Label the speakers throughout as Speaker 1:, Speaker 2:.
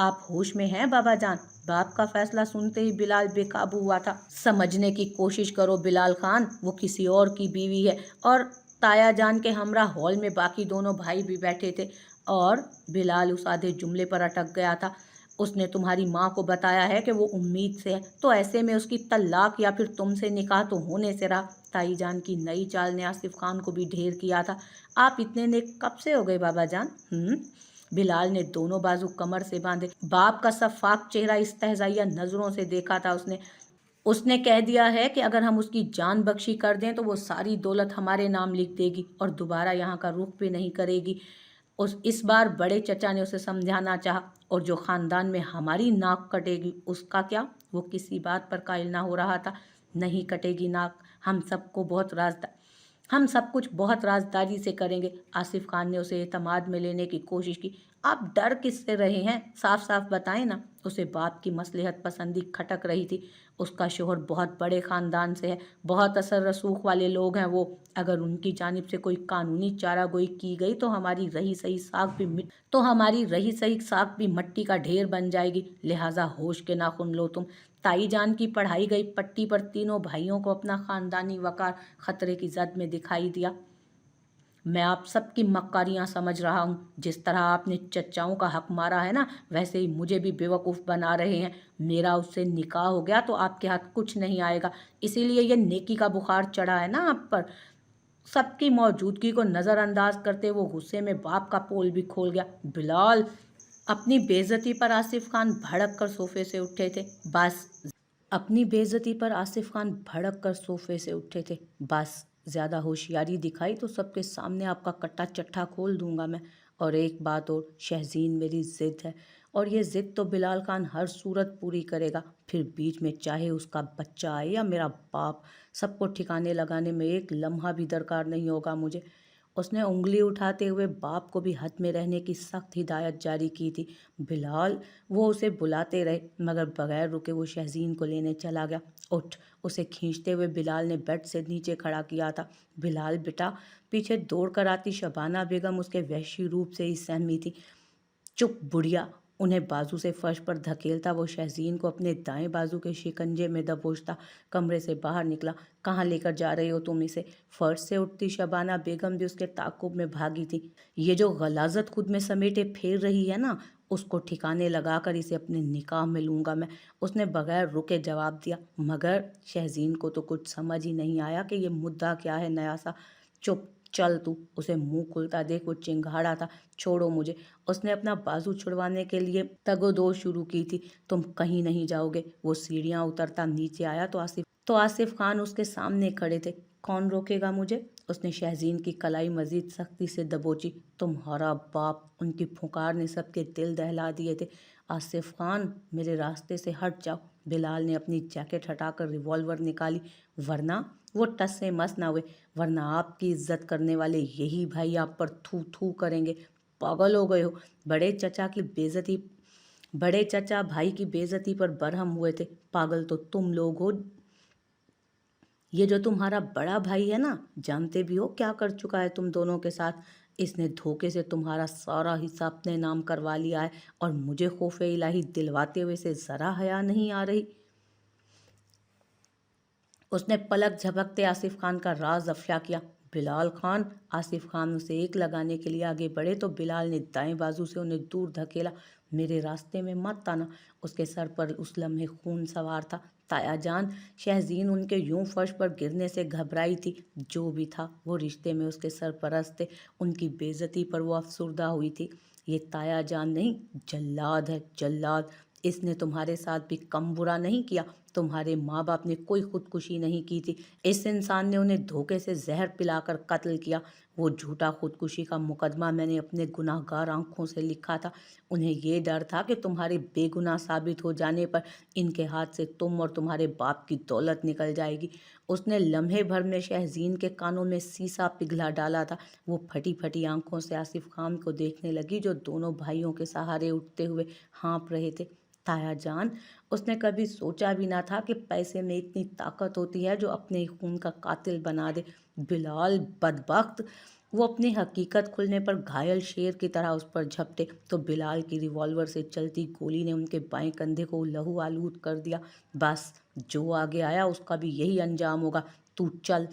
Speaker 1: आप होश में हैं बाबा जान? बाप का फैसला सुनते ही बिलाल बेकाबू हुआ था। समझने की कोशिश करो बिलाल खान, वो किसी और की बीवी है। और ताया जान के हमरा हॉल में बाकी दोनों भाई भी बैठे थे। और बिलाल उस आधे जुमले पर अटक गया था। उसने तुम्हारी माँ को बताया है कि वो उम्मीद से है, तो ऐसे में उसकी तलाक या फिर तुमसे निकाह तो होने से रहा। ताई जान की नई चाल ने आसिफ खान को भी ढेर किया था। आप इतने नेक कब से हो गए बाबा जान? बिलाल ने दोनों बाजू कमर से बांधे। बाप का सफाक चेहरा इस्तेहज़ाइया नजरों से देखा था उसने। उसने कह दिया है कि अगर हम उसकी जान बख्शी कर दें तो वो सारी दौलत हमारे नाम लिख देगी और दोबारा यहाँ का रुख भी नहीं करेगी। उस इस बार बड़े चचा ने उसे समझाना चाहा, और जो खानदान में हमारी नाक कटेगी उसका क्या? वो किसी बात पर कायल ना हो रहा था। नहीं कटेगी नाक, हम सब कुछ बहुत राजदारी से करेंगे। आसिफ खान ने उसे एतमाद में लेने की कोशिश की। आप डर किससे रहे हैं? साफ साफ बताएं ना। उसे बाप की मसलहत पसंदी खटक रही थी। उसका शोहर बहुत बड़े ख़ानदान से है, बहुत असर रसूख वाले लोग हैं वो। अगर उनकी जानिब से कोई कानूनी चारागोई की गई तो हमारी रही सही साख भी मट्टी का ढेर बन जाएगी। लिहाजा होश के नाखुन लो तुम। ताई जान की पढ़ाई गई पट्टी पर तीनों भाइयों को अपना खानदानी वकार खतरे की जद में दिखाई दिया। मैं आप सबकी मक्कारियां समझ रहा हूँ। जिस तरह आपने चचाओं का हक मारा है ना, वैसे ही मुझे भी बेवकूफ़ बना रहे हैं। मेरा उससे निकाह हो गया तो आपके हाथ कुछ नहीं आएगा, इसीलिए ये नेकी का बुखार चढ़ा है ना आप पर। सबकी मौजूदगी को नज़रअंदाज करते वो गुस्से में बाप का पोल भी खोल गया। बिलाल, अपनी बेइज्जती पर आसिफ खान भड़क कर सोफे से उठे थे। बस अपनी बेइज्जती पर आसिफ खान भड़क कर सोफे से उठे थे। बस ज़्यादा होशियारी दिखाई तो सबके सामने आपका कट्टा चट्ठा खोल दूंगा मैं। और एक बात और, शहजीन मेरी ज़िद है, और ये ज़िद तो बिलाल खान हर सूरत पूरी करेगा। फिर बीच में चाहे उसका बच्चा आए या मेरा बाप, सबको ठिकाने लगाने में एक लम्हा भी दरकार नहीं होगा मुझे। उसने उंगली उठाते हुए बाप को भी हद में रहने की सख्त हिदायत जारी की थी। बिलाल, वो उसे बुलाते रहे मगर बगैर रुके वो शहजीन को लेने चला गया। उठ, उसे खींचते हुए बिलाल ने बेड से नीचे खड़ा किया था। बिलाल बेटा, पीछे दौड़ कर आती शबाना बेगम उसके वहशी रूप से ही सहमी थी। चुप बुढ़िया, उन्हें बाजू से फर्श पर धकेलता वो शहजीन को अपने दाएं बाजू के शिकंजे में दबोचता कमरे से बाहर निकला। कहाँ लेकर जा रहे हो तुम इसे? फर्श से उठती शबाना बेगम भी उसके ताकुब में भागी थी। ये जो गलाजत खुद में समेटे फेर रही है ना, उसको ठिकाने लगाकर इसे अपने निकाह में लूंगा मैं, उसने बगैर रुके जवाब दिया। मगर शहजीन को तो कुछ समझ ही नहीं आया कि ये मुद्दा क्या है नया सा। चुप, चल तू, उसे मुंह खुलता देख वो चिंगाड़ा था। छोड़ो मुझे। उसने अपना बाजू छुड़वाने के लिए तगोदो शुरू की थी। तुम कहीं नहीं जाओगे। वो सीढ़ियां उतरता नीचे आया तो आसिफ खान उसके सामने खड़े थे। कौन रोकेगा मुझे? उसने शहजीन की कलाई मजीद सख्ती से दबोची। तुम्हारा बाप, उनकी फुकार ने सबके दिल दहला दिए थे। आसिफ खान, मेरे रास्ते से हट जाओ। बिलाल ने अपनी जैकेट हटाकर रिवॉल्वर निकाली। वरना, वो टस से मस ना हुए, वरना आपकी इज्जत करने वाले यही भाई आप पर थू थू करेंगे। पागल हो गए हो? बड़े चचा भाई की बेइज्जती पर बरहम हुए थे। पागल तो तुम लोग हो। ये जो तुम्हारा बड़ा भाई है ना, जानते भी हो क्या कर चुका है तुम दोनों के साथ? इसने धोखे से तुम्हारा सारा हिस्सा अपने नाम करवा लिया है, और मुझे खौफे इलाही दिलवाते हुए से जरा हया नहीं आ रही। उसने पलक झपकते आसिफ खान का राज अफशा किया। बिलाल खान। आसिफ खान उसे एक लगाने के लिए आगे बढ़े तो बिलाल ने दाएं बाजू से उन्हें दूर धकेला। मेरे रास्ते में मत आना। उसके सर पर उस लम्हे खून सवार था। ताया जान, शहजीन उनके यूं फर्श पर गिरने से घबराई थी। जो भी था वो रिश्ते में उसके सरपरस्त थे। उनकी बेइज्जती पर वो अफसुर्दा हुई थी। ये ताया जान नहीं, जल्लाद है, जल्लाद। इसने तुम्हारे साथ भी कम बुरा नहीं किया। तुम्हारे माँ बाप ने कोई खुदकुशी नहीं की थी। इस इंसान ने उन्हें धोखे से जहर पिलाकर कत्ल किया। वो झूठा खुदकुशी का मुकदमा मैंने अपने गुनाहगार आंखों से लिखा था। उन्हें ये डर था कि तुम्हारे बेगुनाह साबित हो जाने पर इनके हाथ से तुम और तुम्हारे बाप की दौलत निकल जाएगी। उसने लम्हे भर में शहजीन के कानों में सीसा पिघला डाला था। वो फटी फटी आंखों से आसिफ खान को देखने लगी, जो दोनों भाइयों के सहारे उठते हुए हाँप रहे थे। ताया जान, उसने कभी सोचा भी ना था कि पैसे में इतनी ताकत होती है जो अपने ही खून का कातिल बना दे। बिलाल बदबख्त, वो अपनी हकीकत खुलने पर घायल शेर की तरह उस पर झपटे तो बिलाल की रिवॉल्वर से चलती गोली ने उनके बाएं कंधे को लहू आलूद कर दिया। बस, जो आगे आया उसका भी यही अंजाम होगा। तू चल।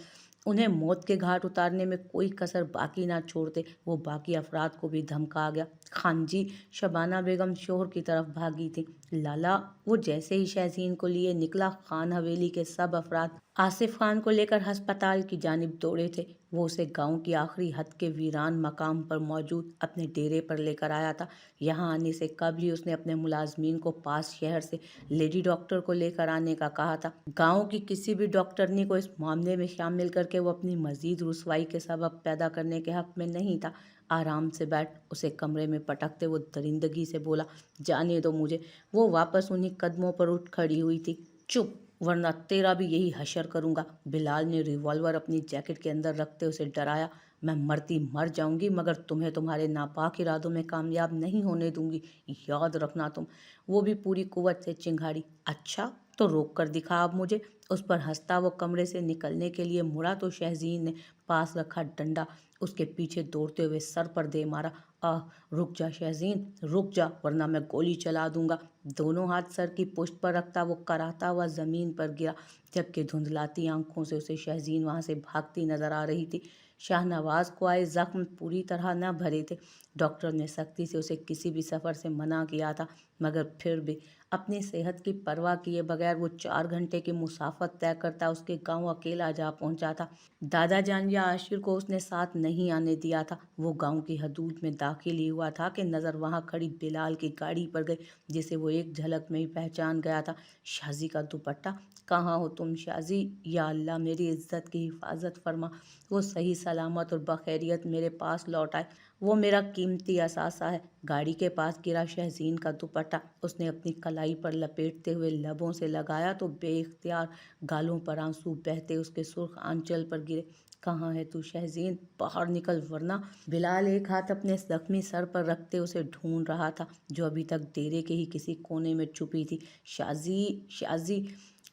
Speaker 1: उन्हें मौत के घाट उतारने में कोई कसर बाकी ना छोड़ते। वो बाकी अफराद को भी धमका गया। खान जी, शबाना बेगम शोहर की तरफ भागी थी। लाला, वो जैसे ही शहजीन को लिए निकला, खान हवेली के सब अफराद आसिफ खान को लेकर अस्पताल की जानिब दौड़े थे। वो उसे गांव की आखिरी हद के वीरान मकाम पर मौजूद अपने डेरे पर लेकर आया था। यहाँ आने से कबल ही उसने अपने मुलाजमीन को पास शहर से लेडी डॉक्टर को लेकर आने का कहा था। गांव की किसी भी डॉक्टरनी को इस मामले में शामिल करके वो अपनी मजीद रुसवाई के सबब पैदा करने के हक में नहीं था। आराम से बैठ, उसे कमरे में पटकते वो दरिंदगी से बोला। जाने दो मुझे। वो वापस उन्हीं कदमों पर उठ खड़ी हुई थी। चुप, वरना तेरा भी यही हशर करूंगा। बिलाल ने रिवॉल्वर अपनी जैकेट के अंदर रखते उसे डराया। मैं मरती मर जाऊंगी, मगर तुम्हें तुम्हारे नापाक इरादों में कामयाब नहीं होने दूंगी, याद रखना तुम। वो भी पूरी कुव्वत से चिंघाड़ी। अच्छा, तो रोक कर दिखा अब मुझे। उस पर हंसता वो कमरे से निकलने के लिए मुड़ा तो शहजीन ने पास रखा डंडा उसके पीछे दौड़ते हुए सर पर दे मारा। आह, रुक जा शहजीन, रुक जा, वरना मैं गोली चला दूंगा। दोनों हाथ सर की पुश्त पर रखता वो कराहता हुआ जमीन पर गिरा, जबकि धुंधलाती आंखों से उसे शहजीन वहां से भागती नजर आ रही थी। शाहनवाज को आए जख्म पूरी तरह न भरे थे। डॉक्टर ने सख्ती से उसे किसी भी सफ़र से मना किया था, मगर फिर भी अपनी सेहत की परवाह किए बगैर वो 4 घंटे की मुसाफत तय करता उसके गांव अकेला जा पहुंचा था। दादा जान या आशिर को उसने साथ नहीं आने दिया था। वो गांव की हदूद में दाखिल ही हुआ था कि नज़र वहां खड़ी बिलाल की गाड़ी पर गई, जिसे वो एक झलक में ही पहचान गया था। शाजी का दुपट्टा। कहाँ हो तुम शाजी? या अल्लाह, मेरी इज्जत की हिफाजत फरमा। वो सही सलामत और बखैरियत मेरे पास लौट आए। वो मेरा कीमती असासा है। गाड़ी के पास गिरा शहजीन का दुपट्टा उसने अपनी कलाई पर लपेटते हुए लबों से लगाया तो बेइख्तियार गालों पर आंसू बहते उसके सुर्ख आंचल पर गिरे। कहाँ है तू शहजीन? बाहर निकल, वरना। बिलाल एक हाथ अपने जख्मी सर पर रखते उसे ढूंढ रहा था, जो अभी तक डेरे के ही किसी कोने में छुपी थी। शाजी, शाजी।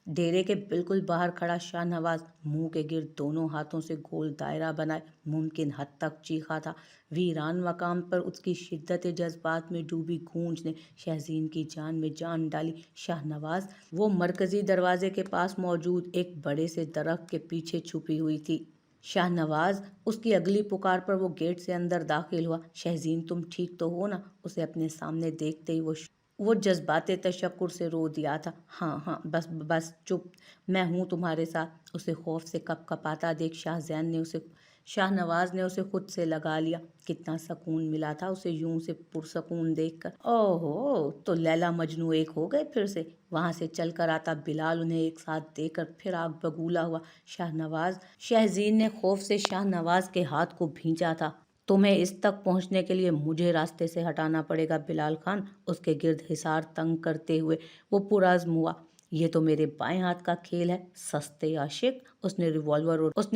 Speaker 1: डेरे के बिल्कुल बाहर खड़ा शाहनवाज मुंह के गिर्द दोनों हाथों से गोल दायरा बनाए मुमकिन हद तक चीखा था। वीरान मकाम पर उसकी शिद्दत जज्बात में डूबी गूंज ने शहजीन की जान में जान डाली। शाहनवाज। वो मरकजी दरवाजे के पास मौजूद एक बड़े से दरख्त के पीछे छुपी हुई थी। शाहनवाज। उसकी अगली पुकार पर वो गेट से अंदर दाखिल हुआ। शहजीन, तुम ठीक तो हो ना? उसे अपने सामने देखते ही वो जज्बाते तशक्कुर से रो दिया था। हाँ हाँ, बस बस चुप, मैं हूँ तुम्हारे साथ। उसे खौफ से कपकपाता देख शाहनवाज ने उसे खुद से लगा लिया। कितना सुकून मिला था उसे यूं से पुरसकून देखकर। ओहो, तो लैला मजनू एक हो गए फिर से। वहां से चलकर आता बिलाल उन्हें एक साथ देकर फिर आग बबूला हुआ। शाहनवाज। शहजीन ने खौफ से शाहनवाज के हाथ को भींचा था। तुम्हें इस तक पहुंचने के लिए मुझे रास्ते से हटाना पड़ेगा बिलाल खान। उसके गिर्द हिसार तंग करते हुए वो पुरज़्म हुआ। ये तो मेरे बाएं हाथ का खेल है, सस्ते आशिक। उसने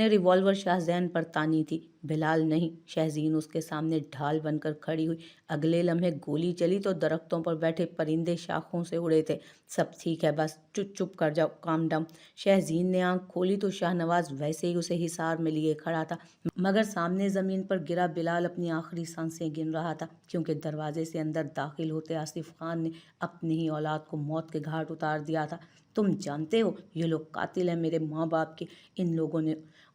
Speaker 1: रिवॉल्वर शाहजैन पर तानी थी। बिलाल नहीं, शहजीन उसके सामने ढाल बनकर खड़ी हुई। अगले लम्हे गोली चली तो दरख्तों पर बैठे परिंदे शाखों से उड़े थे। सब ठीक है, बस चुप चुप कर जाओ, काम डाउन। शहजीन ने आंख खोली तो शाहनवाज वैसे ही उसे हिसार में लिए खड़ा था, मगर सामने जमीन पर गिरा बिलाल अपनी आखिरी सांसें गिन रहा था, क्योंकि दरवाजे से अंदर दाखिल होते आसिफ खान ने अपनी ही औलाद को मौत के घाट उतार दिया था। तुम जानते हो, ये लोग कातिल हैं मेरे माँ बाप के।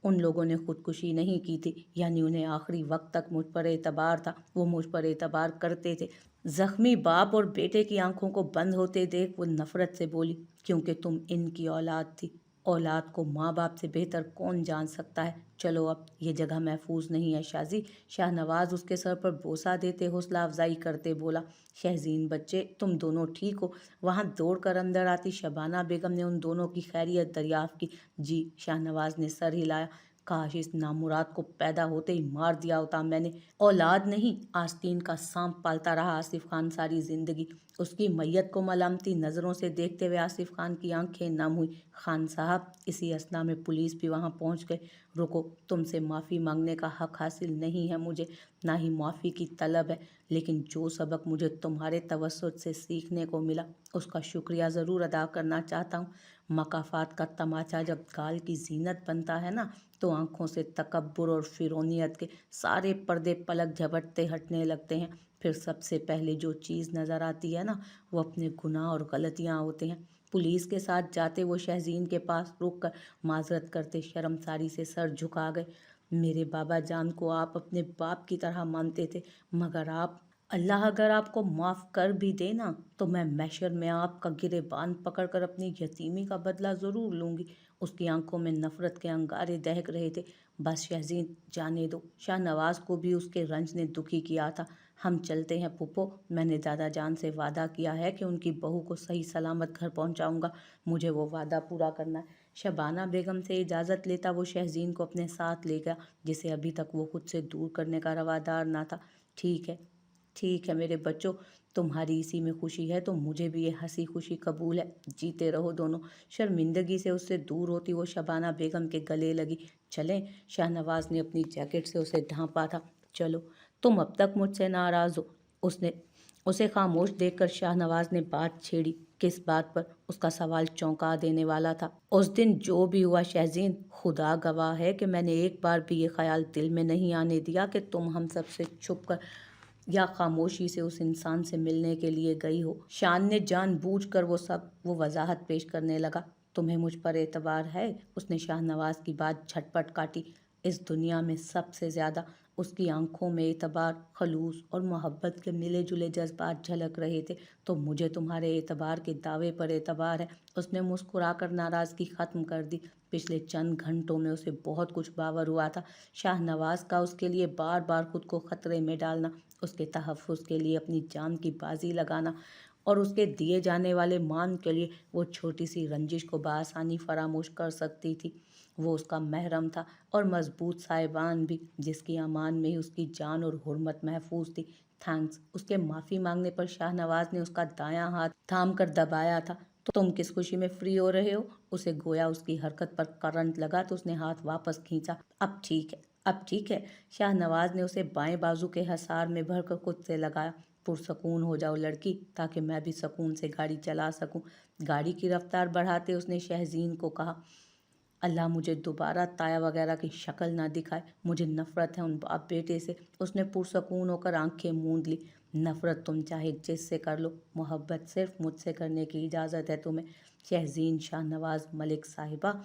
Speaker 1: उन लोगों ने खुदकुशी नहीं की थी, यानी उन्हें आखिरी वक्त तक मुझ पर एतबार था। वो मुझ पर एतबार करते थे। जख्मी बाप और बेटे की आंखों को बंद होते देख वो नफरत से बोली, क्योंकि तुम इनकी औलाद थी। औलाद को माँ बाप से बेहतर कौन जान सकता है। चलो अब, ये जगह महफूज नहीं है शाजी। शाहनवाज उसके सर पर बोसा देते हौसला अफजाई करते बोला। शहजीन बच्चे, तुम दोनों ठीक हो? वहां दौड़कर अंदर आती शबाना बेगम ने उन दोनों की खैरियत दरियाफ्त की। जी। शाहनवाज ने सर हिलाया। काश इस नामुराद को पैदा होते ही मार दिया होता मैंने। औलाद नहीं, आस्तीन का सांप पालता रहा आसिफ खान सारी जिंदगी। उसकी मैयत को मलामती नज़रों से देखते हुए आसिफ खान की आंखें नम हुई। खान साहब, इसी असना में पुलिस भी वहां पहुंच गई। रुको, तुमसे माफ़ी मांगने का हक हासिल नहीं है मुझे। नہ ही माफ़ी की तलब है, लेकिन जो सबक मुझे तुम्हारे तवस्सुत से सीखने को मिला उसका शुक्रिया ज़रूर अदा करना चाहता हूँ। मकाफात का तमाचा जब गाल की जीनत बनता है ना, तो आंखों से तकब्बुर और फिरौनियत के सारे पर्दे पलक झपटते हटने लगते हैं। फिर सबसे पहले जो चीज़ नज़र आती है ना, वो अपने गुनाह और गलतियाँ होते हैं। पुलिस के साथ जाते वो शहजीन के पास रुक कर माजरत करते शर्मसारी से सर झुका गए। मेरे बाबा जान को आप अपने बाप की तरह मानते थे, मगर आप अल्लाह अगर आपको माफ़ कर भी दे ना, तो मैं महशर में आपका गिरेबान पकड़ कर अपनी यतीमी का बदला ज़रूर लूँगी। उसकी आंखों में नफ़रत के अंगारे दहक रहे थे। बस शहजीन, जाने दो। शाहनवाज़ को भी उसके रंज ने दुखी किया था। हम चलते हैं पुप्पो। मैंने दादा जान से वादा किया है कि उनकी बहू को सही सलामत घर पहुंचाऊंगा। मुझे वो वादा पूरा करना है। शबाना बेगम से इजाज़त लेता वो शहजीन को अपने साथ ले गया, जिसे अभी तक वो खुद से दूर करने का रवादार ना था। ठीक है मेरे बच्चों, तुम्हारी इसी में खुशी है तो मुझे भी ये हंसी खुशी कबूल है। जीते रहो दोनों। शर्मिंदगी से उससे दूर होती वो शबाना बेगम के गले लगी। चलें? शाहनवाज ने अपनी जैकेट से उसे ढांपा था। चलो, तुम अब तक मुझसे नाराज़ हो। उसने उसे खामोश देखकर शाहनवाज ने बात छेड़ी। किस बात पर? उसका सवाल चौंका देने वाला था। उस दिन जो भी हुआ शहजीन, खुदा गवाह है कि मैंने एक बार भी ये ख्याल दिल में नहीं आने दिया कि तुम हम सबसे छुप कर या खामोशी से उस इंसान से मिलने के लिए गई हो। शान ने जानबूझकर वो वजाहत पेश करने लगा। तुम्हें मुझ पर एतबार है? उसने शाहनवाज की बात झटपट काटी। इस दुनिया में सबसे ज्यादा उसकी आंखों में एतबार, खलूस और मोहब्बत के मिले जुले जज्बात झलक रहे थे। तो मुझे तुम्हारे एतबार के दावे पर एतबार है। उसने मुस्कुराकर नाराजगी खत्म कर दी। पिछले चंद घंटों में उसे बहुत कुछ बावर हुआ था। शाहनवाज का उसके लिए बार बार खुद को खतरे में डालना, उसके तहफ़्फ़ुज़ के लिए अपनी जान की बाजी लगाना और उसके दिए जाने वाले मान के लिए वो छोटी सी रंजिश को बआसानी फरामोश कर सकती थी। वो उसका महरम था और मजबूत साहिबान भी, जिसकी अमान में ही उसकी जान और हुर्मत महफूज थी। थैंक्स। उसके माफ़ी मांगने पर शाहनवाज ने उसका दायां हाथ थाम कर दबाया था। तो तुम किस खुशी में फ्री हो रहे हो? उसे गोया उसकी हरकत पर करंट लगा तो उसने हाथ वापस खींचा। अब ठीक है। शाहनवाज ने उसे बाएं बाजू के हसार में भरकर खुद से लगाया। पुरसकून हो जाओ लड़की, ताकि मैं भी सुकून से गाड़ी चला सकूं। गाड़ी की रफ्तार बढ़ाते उसने शहजीन को कहा, अल्लाह मुझे दोबारा ताया वगैरह की शक्ल ना दिखाए। मुझे नफरत है उन बाप बेटे से। उसने पुरसकून होकर आंखें मूंद ली। नफरत तुम चाहे जिससे कर लो, मोहब्बत सिर्फ मुझसे करने की इजाज़त है तुम्हें। शहजीन शाहनवाज मलिक साहिबा।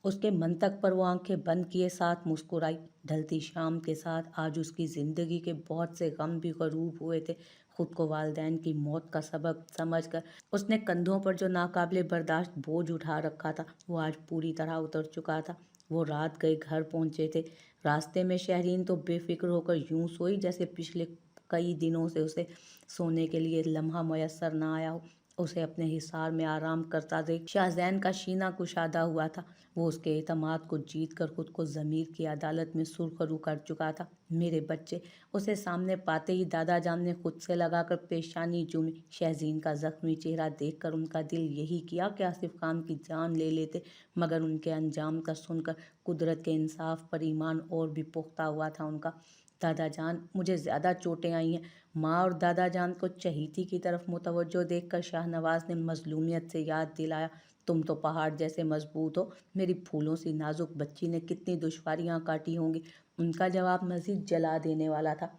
Speaker 1: उसके मंतक पर वो आंखें बंद किए साथ मुस्कुराई। ढलती शाम के साथ आज उसकी ज़िंदगी के बहुत से गम भी गरूब हुए थे। खुद को वालदैन की मौत का सबब समझकर उसने कंधों पर जो नाकाबिले बर्दाश्त बोझ उठा रखा था, वो आज पूरी तरह उतर चुका था। वो रात गए घर पहुंचे थे। रास्ते में शहरीन तो बेफिक्र होकर यूं सोई जैसे पिछले कई दिनों से उसे सोने के लिए लम्हा मयसर ना आया हो। उसे अपने हिसार में आराम करता देख शाहजैन का शीना कुशादा हुआ था। वो उसके एतमाद को जीत कर खुद को ज़मीर की अदालत में सुरखरू कर चुका था। मेरे बच्चे। उसे सामने पाते ही दादा जान ने खुद से लगाकर पेशानी चूमी। शहजीन का जख्मी चेहरा देखकर उनका दिल यही किया कि आसिफ खान की जान ले लेते, मगर उनके अंजाम का सुनकर कुदरत के इंसाफ पर ईमान और भी पुख्ता हुआ था उनका। दादा जान, मुझे ज़्यादा चोटें आई हैं। माँ और दादा जान को चहीती की तरफ मुतवज्जो देखकर शाहनवाज ने मजलूमियत से याद दिलाया, तुम तो पहाड़ जैसे मजबूत हो। मेरी फूलों सी नाजुक बच्ची ने कितनी दुश्वारियाँ काटी होंगी। उनका जवाब मजीद जला देने वाला था।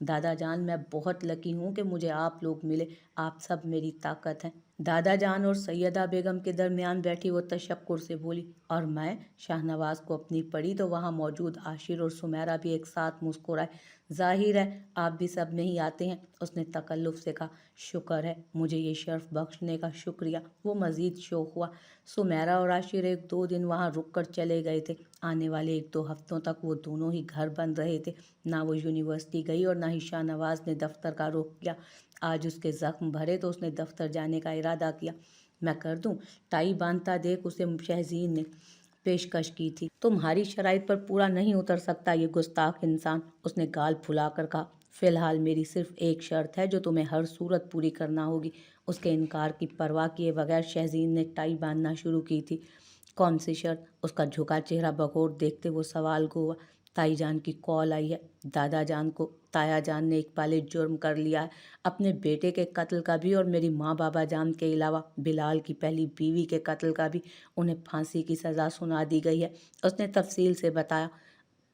Speaker 1: दादा जान, मैं बहुत लकी हूँ कि मुझे आप लोग मिले। आप सब मेरी ताकत हैं। दादा जान और सैयदा बेगम के दरमियान बैठी वो तशक्कुर से बोली, और मैं? शाहनवाज को अपनी पड़ी तो वहाँ मौजूद आशिर और सुमेरा भी एक साथ मुस्कुराए। जाहिर है आप भी सब में ही आते हैं, उसने तकल्लुफ से कहा। शुक्र है, मुझे ये शर्फ बख्शने का शुक्रिया। वो मजीद शौक हुआ। सुमेरा और आशिर एक दो दिन वहाँ रुक कर चले गए थे। आने वाले एक दो हफ्तों तक वो दोनों ही घर बंद रहे थे। ना वो यूनिवर्सिटी गई और ना ही शाहनवाज ने दफ्तर का रुख किया। आज उसके जख्म भरे तो उसने दफ्तर जाने का इरादा किया। मैं कर दूं? टाई बांधता देख उसे शहजीन ने पेशकश की थी। तुम्हारी शराइत पर पूरा नहीं उतर सकता ये गुस्ताख इंसान, उसने गाल फुलाकर कहा। फिलहाल मेरी सिर्फ एक शर्त है जो तुम्हें हर सूरत पूरी करना होगी। उसके इनकार की परवाह किए बगैर शहजीन ने टाई बांधना शुरू की थी। कौन सी शर्त? उसका झुका चेहरा बगौर देखते वो सवाल को हुआ। ताई जान की कॉल आई है। दादा जान को ताया जान ने एक बालिग जुर्म कर लिया है, अपने बेटे के कत्ल का भी और मेरी माँ बाबा जान के अलावा बिलाल की पहली बीवी के कत्ल का भी। उन्हें फांसी की सज़ा सुना दी गई है। उसने तफसील से बताया।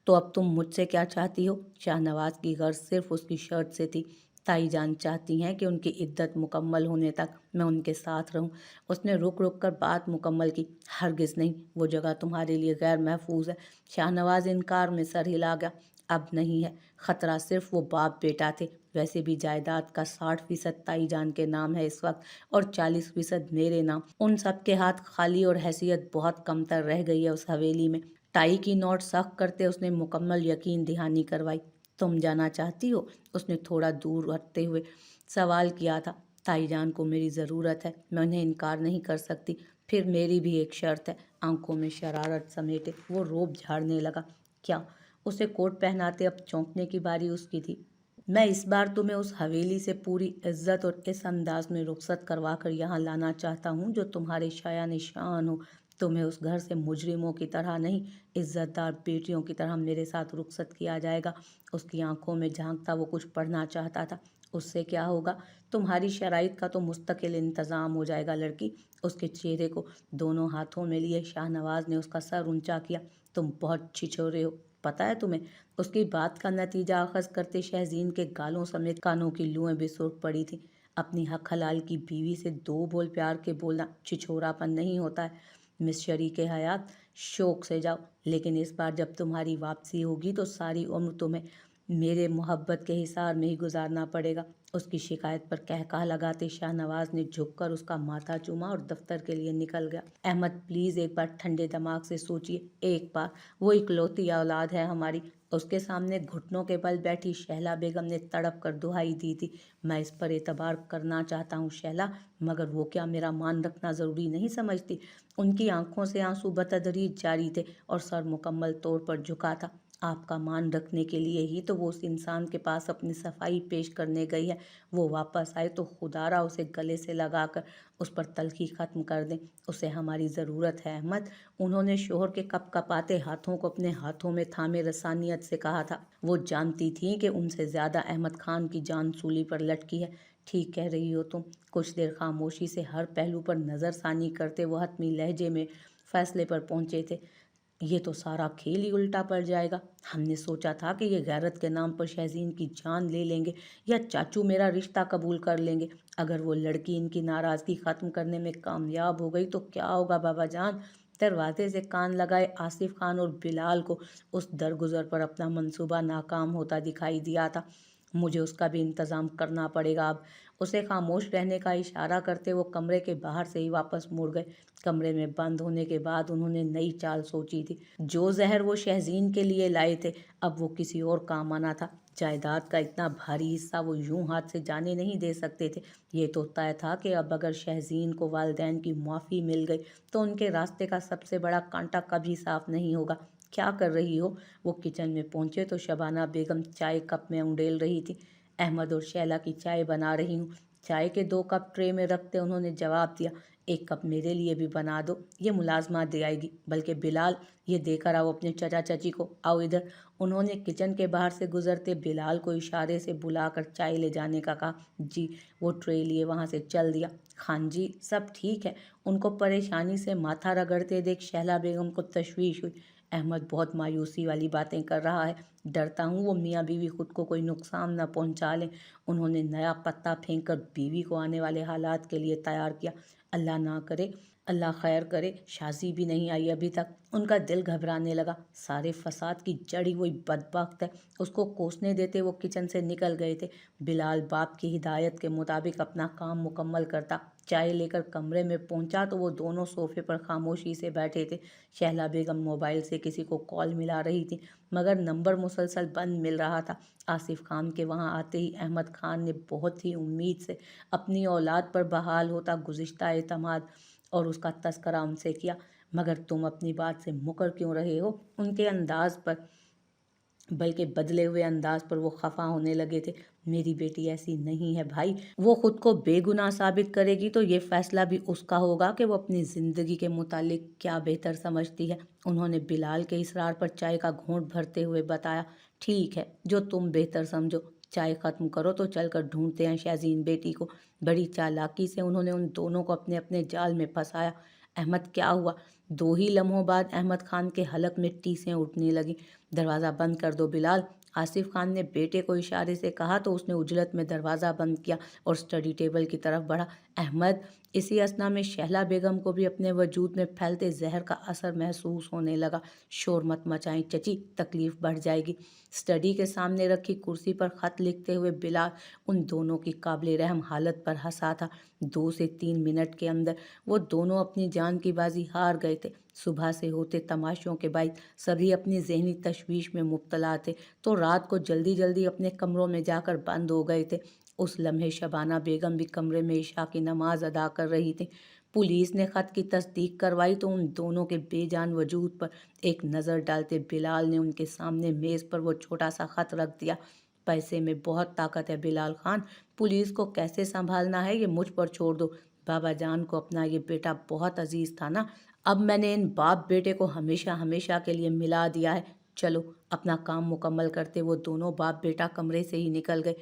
Speaker 1: तो अब तुम मुझसे क्या चाहती हो? शाहनवाज की गर्ज सिर्फ उसकी शर्त से थी। ताई जान चाहती हैं कि उनकी इद्दत मुकम्मल होने तक मैं उनके साथ रहूं। उसने रुक रुक कर बात मुकम्मल की। हरगिज़ नहीं, वो जगह तुम्हारे लिए गैर महफूज है। शाहनवाज इनकार में सर हिला गया। अब नहीं है, खतरा सिर्फ वो बाप बेटा थे। वैसे भी जायदाद का 60% ताई जान के नाम है इस वक्त और 40% मेरे नाम। उन सब के हाथ खाली और हैसियत बहुत कमतर रह गई है उस हवेली में। टाई की नोट सख्त करते उसने मुकम्मल यकीन दहानी करवाई। तुम जाना चाहती हो? उसने थोड़ा दूर हटते हुए सवाल किया था। ताई जान को मेरी ज़रूरत है, मैं उन्हें इनकार नहीं कर सकती। फिर मेरी भी एक शर्त है। आंखों में शरारत समेटे वो रोब झाड़ने लगा। क्या? उसे कोट पहनाते अब चौंकने की बारी उसकी थी। मैं इस बार तुम्हें उस हवेली से पूरी इज्जत और इस अंदाज में रुखसत करवा कर यहाँ लाना चाहता हूँ जो तुम्हारे शाया निशान हो। तुम्हें उस घर से मुजरिमों की तरह नहीं, इज्जतदार बेटियों की तरह मेरे साथ रुखसत किया जाएगा। उसकी आंखों में झांकता वो कुछ पढ़ना चाहता था। उससे क्या होगा? तुम्हारी शराइत का तो मुस्तकिल इंतज़ाम हो जाएगा लड़की। उसके चेहरे को दोनों हाथों में लिए शाहनवाज ने उसका सर ऊंचा किया। तुम बहुत छिछोरे हो, पता है तुम्हें? उसकी बात का नतीजा अखज़ करते शहज़ीन के गालों समेत कानों की लुएं भी सुर्ख पड़ी थी। अपनी हक हलाल की बीवी से 2 बोल प्यार के बोलना छिछोरापन नहीं होता है। मिस शरीके हयात, शौक से जाओ, लेकिन इस बार जब तुम्हारी वापसी होगी तो सारी उम्र तुम्हें मेरे मोहब्बत के हिसार में ही गुजारना पड़ेगा। उसकी शिकायत पर कहका लगाते शाहनवाज ने झुककर उसका माथा चूमा और दफ्तर के लिए निकल गया। अहमद प्लीज़ एक बार ठंडे दिमाग से सोचिए, एक बार। वो इकलौती औलाद है हमारी। उसके सामने घुटनों के बल बैठी शहला बेगम ने तड़प कर दुहाई दी थी। मैं इस पर एतबार करना चाहता हूँ शहला, मगर वो क्या मेरा मान रखना ज़रूरी नहीं समझती? उनकी आंखों से आंसू बतदरीज जारी थे और सर मुकम्मल तौर पर झुका था। आपका मान रखने के लिए ही तो वो उस इंसान के पास अपनी सफाई पेश करने गई है। वो वापस आए तो खुदारा उसे गले से लगाकर उस पर तलखी ख़त्म कर दें। उसे हमारी ज़रूरत है अहमद। उन्होंने शोहर के कपकपाते हाथों को अपने हाथों में थामे रसानियत से कहा था। वो जानती थी कि उनसे ज़्यादा अहमद खान की जान सूली पर लटकी है। ठीक कह रही हो तुम। कुछ देर खामोशी से हर पहलू पर नज़रसानी करते वो हतमी लहजे में फैसले पर पहुंचे थे। ये तो सारा खेल ही उल्टा पड़ जाएगा। हमने सोचा था कि ये गैरत के नाम पर शहज़ीन की जान ले लेंगे या चाचू मेरा रिश्ता कबूल कर लेंगे। अगर वो लड़की इनकी नाराज़गी ख़त्म करने में कामयाब हो गई तो क्या होगा बाबा जान? दरवाजे से कान लगाए आसिफ खान और बिलाल को उस दरगुजर पर अपना मंसूबा नाकाम होता दिखाई दिया था। मुझे उसका भी इंतज़ाम करना पड़ेगा अब। उसे खामोश रहने का इशारा करते वो कमरे के बाहर से ही वापस मुड़ गए। कमरे में बंद होने के बाद उन्होंने नई चाल सोची थी। जो जहर वो शहज़ीन के लिए लाए थे अब वो किसी और काम आना था। जायदाद का इतना भारी हिस्सा वो यूं हाथ से जाने नहीं दे सकते थे। ये तो तय था कि अब अगर शहज़ीन को वालिदैन की माफ़ी मिल गई तो उनके रास्ते का सबसे बड़ा कांटा कभी साफ नहीं होगा। क्या कर रही हो? वो किचन में पहुंचे तो शबाना बेगम चाय कप में उंडेल रही थी। अहमद और शैला की चाय बना रही हूँ। चाय के 2 कप ट्रे में रखते उन्होंने जवाब दिया। 1 कप मेरे लिए भी बना दो, ये मुलाजमा दे आएगी। बल्कि बिलाल, ये देकर आओ अपने चचा चची को, आओ इधर। उन्होंने किचन के बाहर से गुजरते बिलाल को इशारे से बुलाकर चाय ले जाने का कहा। जी। वो ट्रे लिए वहाँ से चल दिया। खान जी सब ठीक है? उनको परेशानी से माथा रगड़ते देख शहला बेगम को तशवीश हुई। अहमद बहुत मायूसी वाली बातें कर रहा है। डरता हूँ वो मियाँ बीवी खुद को कोई नुकसान न पहुँचा लें। उन्होंने नया पत्ता फेंक कर बीवी को आने वाले हालात के लिए तैयार किया। अल्लाह ना करे, अल्लाह खैर करे, शाजी भी नहीं आई अभी तक। उनका दिल घबराने लगा। सारे फसाद की जड़ ही वही बदबख्त है। उसको कोसने देते वो किचन से निकल गए थे। बिलाल बाप की हिदायत के मुताबिक अपना काम मुकम्मल करता। चाय लेकर कमरे में पहुंचा तो वो दोनों सोफे पर खामोशी से बैठे थे। शहला बेगम मोबाइल से किसी को कॉल मिला रही थी, मगर नंबर मुसलसल बंद मिल रहा था। आसिफ खान के वहां आते ही अहमद खान ने बहुत ही उम्मीद से अपनी औलाद पर बहाल होता गुज़िश्ता एतमाद और उसका तस्करा उनसे किया। मगर तुम अपनी बात से मुकर क्यों रहे हो? उनके अंदाज पर, बल्कि बदले हुए अंदाज पर वो खफा होने लगे थे। मेरी बेटी ऐसी नहीं है भाई। वो खुद को बेगुनाह साबित करेगी तो ये फैसला भी उसका होगा कि वो अपनी ज़िंदगी के मुतालिक क्या बेहतर समझती है। उन्होंने बिलाल के इसरार पर चाय का घूंट भरते हुए बताया। ٹھیک ہے، جو تم بہتر سمجھو، چائے ختم کرو تو چل کر ڈھونڈتے ہیں شہزین بیٹی کو۔ بڑی چالاکی سے انہوں نے ان دونوں کو اپنے اپنے جال میں پھنسایا۔ احمد کیا ہوا؟ 2 ہی لمحوں بعد احمد خان کے حلق میں ٹیسیں اٹھنے لگی۔ دروازہ بند کر دو بلال، آصف خان نے بیٹے کو اشارے سے کہا تو اس نے اجلت میں دروازہ بند کیا اور اسٹڈی ٹیبل کی طرف بڑھا۔ احمد! اسی اثنا میں شہلا بیگم کو بھی اپنے وجود میں پھیلتے زہر کا اثر محسوس ہونے لگا۔ شور مت مچائیں چچی، تکلیف بڑھ جائے گی۔ اسٹڈی کے سامنے رکھی کرسی پر خط لکھتے ہوئے بلال ان دونوں کی قابل رحم حالت پر ہنسا تھا۔ 2 سے 3 منٹ کے اندر وہ دونوں اپنی جان کی بازی ہار گئے تھے۔ صبح سے ہوتے تماشوں کے باعث سبھی اپنی ذہنی تشویش میں مبتلا تھے تو رات کو جلدی جلدی اپنے کمروں میں جا کر بند ہو گئے تھے۔ اس لمحے شبانہ بیگم بھی کمرے میں عشاء کی نماز ادا کر رہی تھی۔ پولیس نے خط کی تصدیق کروائی تو ان دونوں کے بے جان وجود پر ایک نظر ڈالتے بلال نے ان کے سامنے میز پر وہ چھوٹا سا خط رکھ دیا۔ پیسے میں بہت طاقت ہے بلال خان، پولیس کو کیسے سنبھالنا ہے یہ مجھ پر چھوڑ دو۔ بابا جان کو اپنا یہ بیٹا بہت عزیز تھا نا، اب میں نے ان باپ بیٹے کو ہمیشہ ہمیشہ کے لیے ملا دیا ہے۔ چلو اپنا کام مکمل کرتے وہ دونوں باپ بیٹا کمرے سے ہی نکل گئے۔